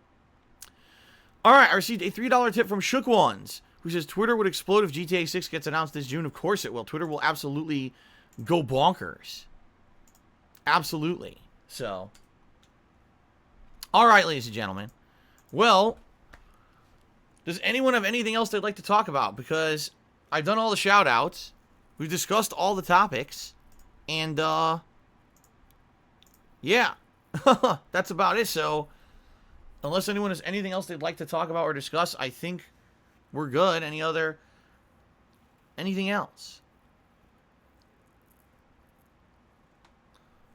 All right, I received a $3 tip from Shook Ones, who says Twitter would explode if GTA 6 gets announced this June. Of course it will. Twitter will absolutely go bonkers. Absolutely. So, all right, ladies and gentlemen. Well, does anyone have anything else they'd like to talk about? Because I've done all the shout-outs. We've discussed all the topics. And, yeah. That's about it. So, unless anyone has anything else they'd like to talk about or discuss, I think we're good. Anything else?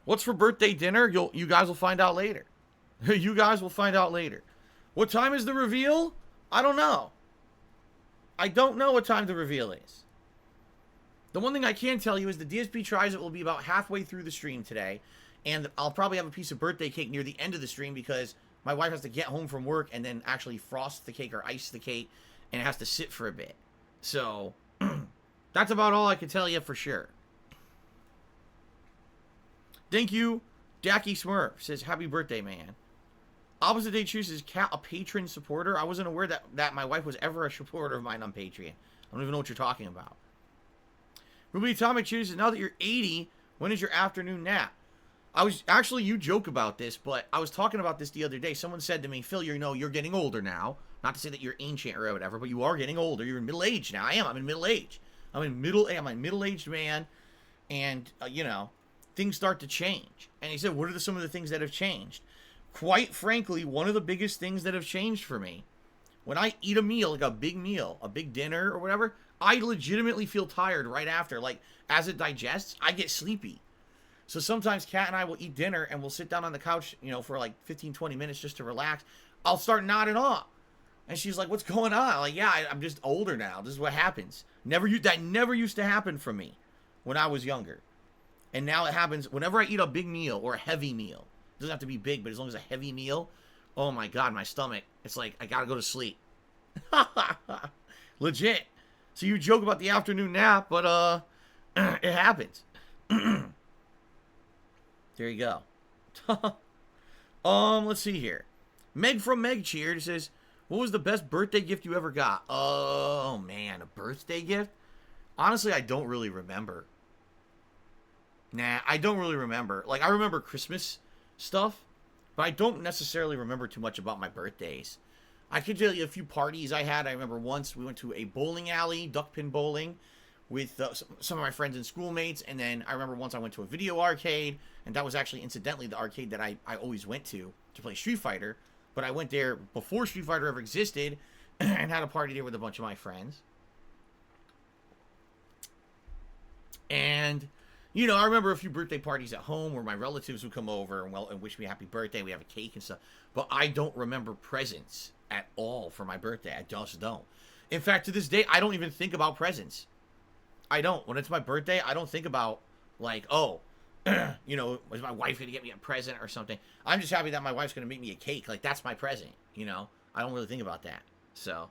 What's for birthday dinner? You guys will find out later. You guys will find out later. What time is the reveal? I don't know. I don't know what time the reveal is. The one thing I can tell you is the DSP Tries It will be about halfway through the stream today. And I'll probably have a piece of birthday cake near the end of the stream because my wife has to get home from work and then actually frost the cake or ice the cake, and it has to sit for a bit. So, that's about all I can tell you for sure. Thank you, Dacky Smurf. Says, happy birthday, man. Opposite Day chooses Cat, a patron supporter. I wasn't aware that my wife was ever a supporter of mine on Patreon. I don't even know what you're talking about. Ruby Atomic chooses, now that you're 80, when is your afternoon nap? Actually, you joke about this, but I was talking about this the other day. Someone said to me, Phil, you're getting older now. Not to say that you're ancient or whatever, but you are getting older. You're in middle age now. I'm in middle age. I'm a middle-aged man, and, things start to change. And he said, what are some of the things that have changed? Quite frankly, one of the biggest things that have changed for me, when I eat a meal, like a big meal, a big dinner or whatever, I legitimately feel tired right after. Like, as it digests, I get sleepy. So sometimes Kat and I will eat dinner and we'll sit down on the couch, for like 15, 20 minutes just to relax. I'll start nodding off. And she's like, what's going on? I'm like, yeah, I'm just older now. This is what happens. That never used to happen for me when I was younger. And now it happens whenever I eat a big meal or a heavy meal. It doesn't have to be big, but as long as a heavy meal, oh my God, my stomach, it's like, I gotta go to sleep. Legit. So you joke about the afternoon nap, but it happens. There you go. Let's see here. Meg from Meg cheered. Says, what was the best birthday gift you ever got? Oh man, a birthday gift? Honestly, I don't really remember. Nah, I don't really remember. Like, I remember Christmas stuff, but I don't necessarily remember too much about my birthdays. I could tell you a few parties I had. I remember once we went to a bowling alley, duckpin bowling, with some of my friends and schoolmates, and then I remember once I went to a video arcade, and that was actually incidentally the arcade that I always went to play Street Fighter, but I went there before Street Fighter ever existed, and had a party there with a bunch of my friends. And, I remember a few birthday parties at home where my relatives would come over and wish me a happy birthday. We have a cake and stuff, but I don't remember presents at all for my birthday. I just don't. In fact, to this day, I don't even think about presents. I don't. When it's my birthday, I don't think about, like, oh, was my wife going to get me a present or something? I'm just happy that my wife's going to make me a cake. Like, that's my present, I don't really think about that. So,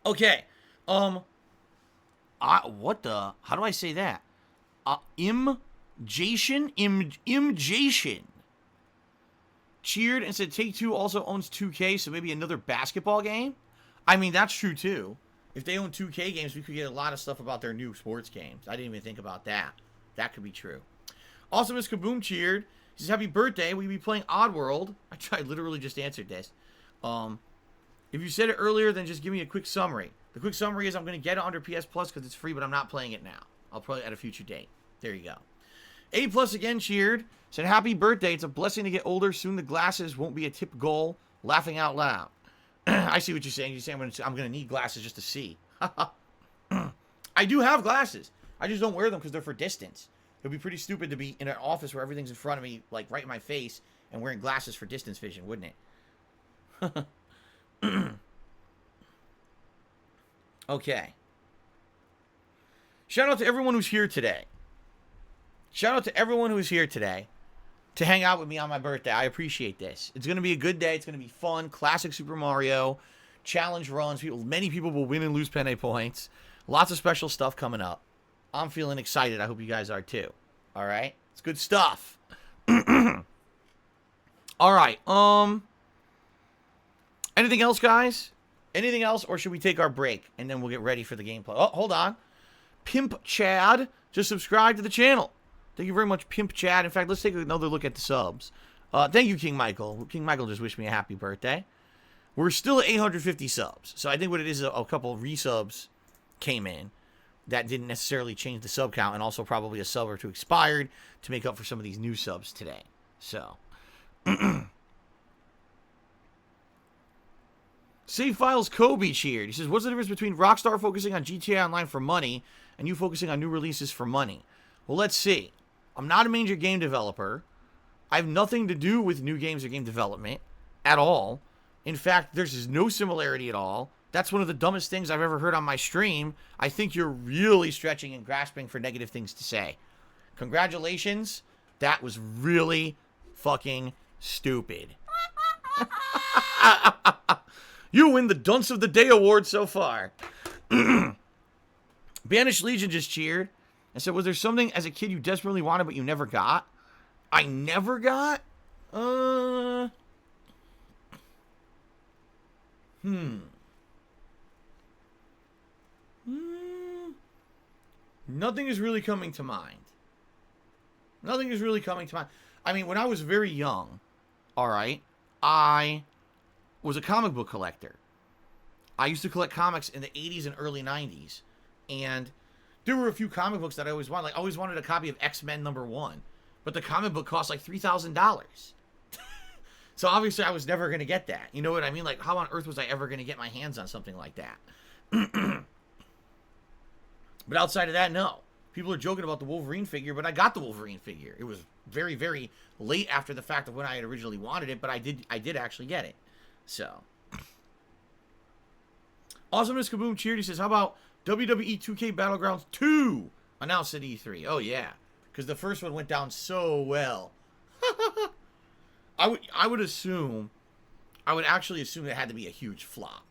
okay. How do I say that? Imjation cheered and said Take-Two also owns 2K, so maybe another basketball game? I mean, that's true, too. If they own 2K games, we could get a lot of stuff about their new sports games. I didn't even think about that. That could be true. Also, Miss Kaboom cheered. She says, happy birthday. Will you be playing Oddworld? I literally just answered this. If you said it earlier, then just give me a quick summary. The quick summary is I'm going to get it under PS Plus because it's free, but I'm not playing it now. I'll play it at a future date. There you go. A Plus again cheered. Said, happy birthday. It's a blessing to get older. Soon the glasses won't be a tip goal. Laughing out loud. I see what you're saying. You're saying I'm going to need glasses just to see. I do have glasses. I just don't wear them because they're for distance. It would be pretty stupid to be in an office where everything's in front of me, like right in my face, and wearing glasses for distance vision, wouldn't it? Okay. Shout out to everyone who's here today. Shout out to everyone who's here today to hang out with me on my birthday. I appreciate this. It's going to be a good day. It's going to be fun. Classic Super Mario. Challenge runs. Many people will win and lose penne points. Lots of special stuff coming up. I'm feeling excited. I hope you guys are too. All right? It's good stuff. All right. Anything else, guys? Anything else, or should we take our break and then we'll get ready for the gameplay? Oh, hold on. Pimp Chad just subscribed to the channel. Thank you very much, Pimp Chad. In fact, let's take another look at the subs. Thank you, King Michael. King Michael just wished me a happy birthday. We're still at 850 subs. So I think what it is, a couple of resubs came in that didn't necessarily change the sub count, and also probably a sub or two expired to make up for some of these new subs today. So, Save Files Kobe cheered. He says, what's the difference between Rockstar focusing on GTA Online for money and you focusing on new releases for money? Well, let's see. I'm not a major game developer. I have nothing to do with new games or game development at all. In fact, there's no similarity at all. That's one of the dumbest things I've ever heard on my stream. I think you're really stretching and grasping for negative things to say. Congratulations. That was really fucking stupid. You win the Dunce of the Day award so far. Banished Legion just cheered and said, was there something as a kid you desperately wanted but you never got? I never got? Nothing is really coming to mind. Nothing is really coming to mind. I mean, when I was very young, all right, I was a comic book collector. I used to collect comics in the 80s and early 90s. And there were a few comic books that I always wanted. Like, I always wanted a copy of X-Men #1. But the comic book cost like $3,000. So obviously I was never going to get that. You know what I mean? Like, how on earth was I ever going to get my hands on something like that? But outside of that, no. People are joking about the Wolverine figure, but I got the Wolverine figure. It was very, very late after the fact of when I had originally wanted it, but I did actually get it. So. Awesomeness Kaboom cheered. He says, how about WWE 2K Battlegrounds 2 announced at E3? Oh, yeah. Because the first one went down so well. I would actually assume it had to be a huge flop.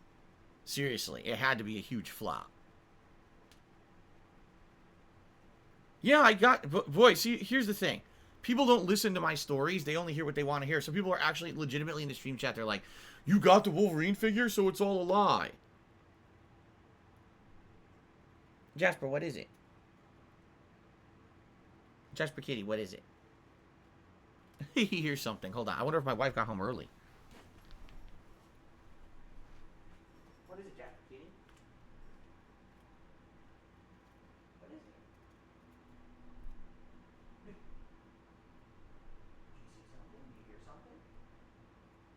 Seriously, it had to be a huge flop. Yeah, I got... Boy, see, here's the thing. People don't listen to my stories. They only hear what they want to hear. So people are actually legitimately in the stream chat. They're like, you got the Wolverine figure, so it's all a lie. Jasper, what is it? Jasper Kitty, what is it? He hears something. Hold on. I wonder if my wife got home early. What is it, Jasper Kitty? What is it? Did you see something? Did you hear something?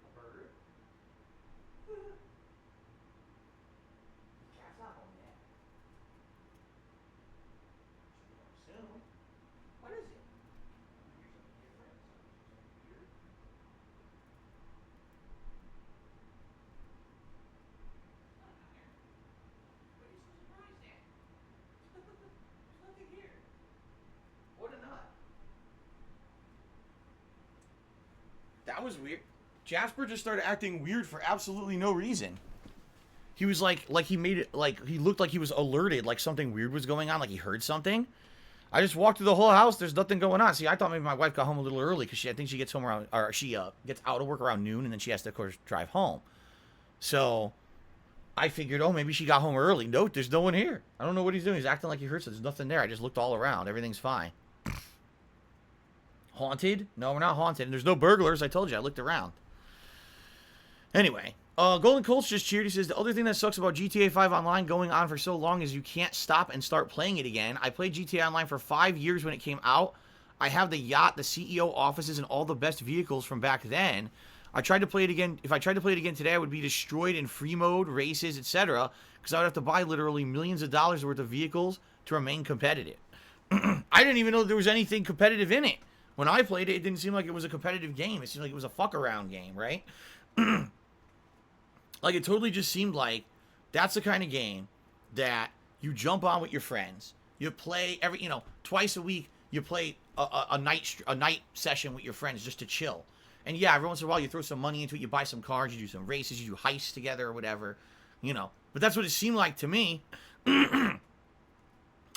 A bird? The cat's not home yet. Should be home soon. What is it? Hear something different? Something weird? Not there. What are you so surprised at? There's nothing here. What a nut. That was weird. Jasper just started acting weird for absolutely no reason. He was like he made it, like he looked like he was alerted, like something weird was going on, like he heard something. I just walked through the whole house. There's nothing going on. See, I thought maybe my wife got home a little early because I think she gets home around, or she gets out of work around noon, and then she has to, of course, drive home. So I figured, oh, maybe she got home early. Nope, there's no one here. I don't know what he's doing. He's acting like he heard something. There's nothing there. I just looked all around. Everything's fine. Haunted? No, we're not haunted. And there's no burglars. I told you. I looked around. Anyway. Golden Colts just cheered. He says, the other thing that sucks about GTA 5 Online going on for so long is you can't stop and start playing it again. I played GTA Online for 5 years when it came out. I have the yacht, the CEO offices, and all the best vehicles from back then. I tried to play it again. If I tried to play it again today, I would be destroyed in free mode, races, etc. Because I would have to buy literally millions of dollars worth of vehicles to remain competitive. I didn't even know there was anything competitive in it. When I played it, it didn't seem like it was a competitive game. It seemed like it was a fuck-around game, right? Like, it totally just seemed like that's the kind of game that you jump on with your friends. You play twice a week. You play a night session with your friends just to chill. And yeah, every once in a while you throw some money into it. You buy some cars. You do some races. You do heists together or whatever. But that's what it seemed like to me. It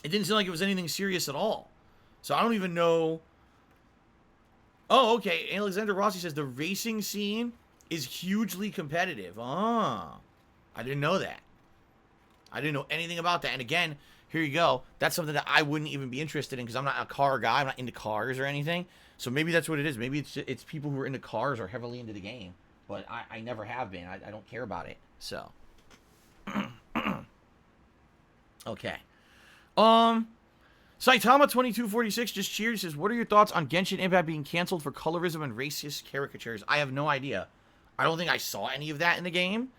didn't seem like it was anything serious at all. So I don't even know. Oh, okay. Alexander Rossi says the racing scene is hugely competitive. I didn't know that. I didn't know anything about that. And again, here you go. That's something that I wouldn't even be interested in because I'm not a car guy. I'm not into cars or anything. So maybe that's what it is. Maybe it's people who are into cars or heavily into the game. But I never have been. I don't care about it. So. Okay. Saitama2246 just cheered. Says, what are your thoughts on Genshin Impact being canceled for colorism and racist caricatures? I have no idea. I don't think I saw any of that in the game.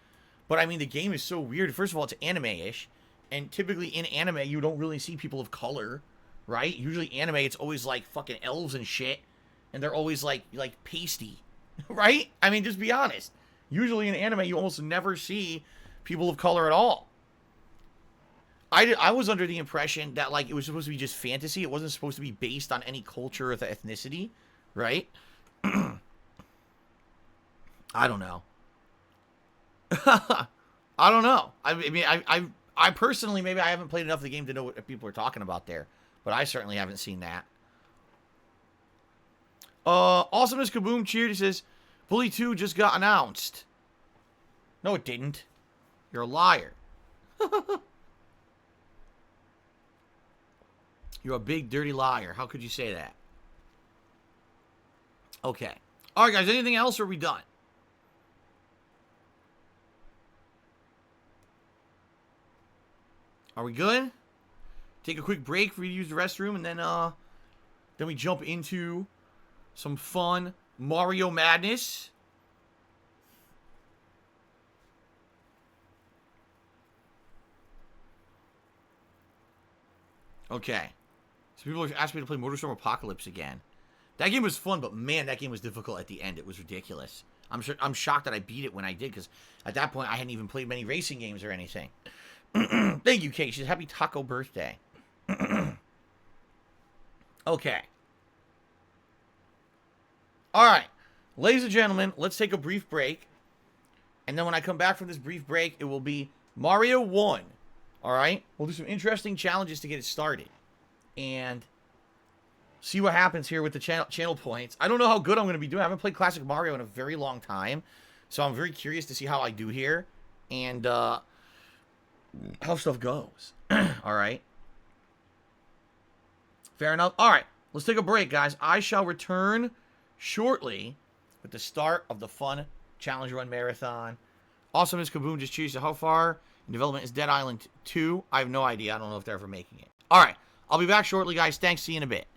But, I mean, the game is so weird. First of all, it's anime-ish. And typically in anime, you don't really see people of color, right? Usually anime, it's always, like, fucking elves and shit. And they're always, like pasty, right? I mean, just be honest. Usually in anime, you almost never see people of color at all. I was under the impression that, like, it was supposed to be just fantasy. It wasn't supposed to be based on any culture or ethnicity, right? I don't know. I don't know. I mean, I personally, maybe I haven't played enough of the game to know what people are talking about there, but I certainly haven't seen that. Awesomeness Kaboom cheered. He says, Bully 2 just got announced. No, it didn't. You're a liar. You're a big, dirty liar. How could you say that? Okay. All right, guys. Anything else, or are we done? Are we good? Take a quick break for you to use the restroom, and then we jump into some fun Mario Madness. Okay. So people are asking me to play MotorStorm Apocalypse again. That game was fun, but man, that game was difficult at the end. It was ridiculous. I'm shocked that I beat it when I did, because at that point I hadn't even played many racing games or anything. Thank you, Kate. She says, happy taco birthday. Okay. Alright. Ladies and gentlemen, let's take a brief break. And then when I come back from this brief break, it will be Mario 1. Alright? We'll do some interesting challenges to get it started. And see what happens here with the channel points. I don't know how good I'm going to be doing. I haven't played Classic Mario in a very long time. So I'm very curious to see how I do here. And, how stuff goes. Alright. Fair enough. Alright. Let's take a break, guys. I shall return shortly with the start of the fun Challenge Run Marathon. Awesomeness Kaboom just chooses how far in development is Dead Island 2. I have no idea. I don't know if they're ever making it. Alright. I'll be back shortly, guys. Thanks. See you in a bit.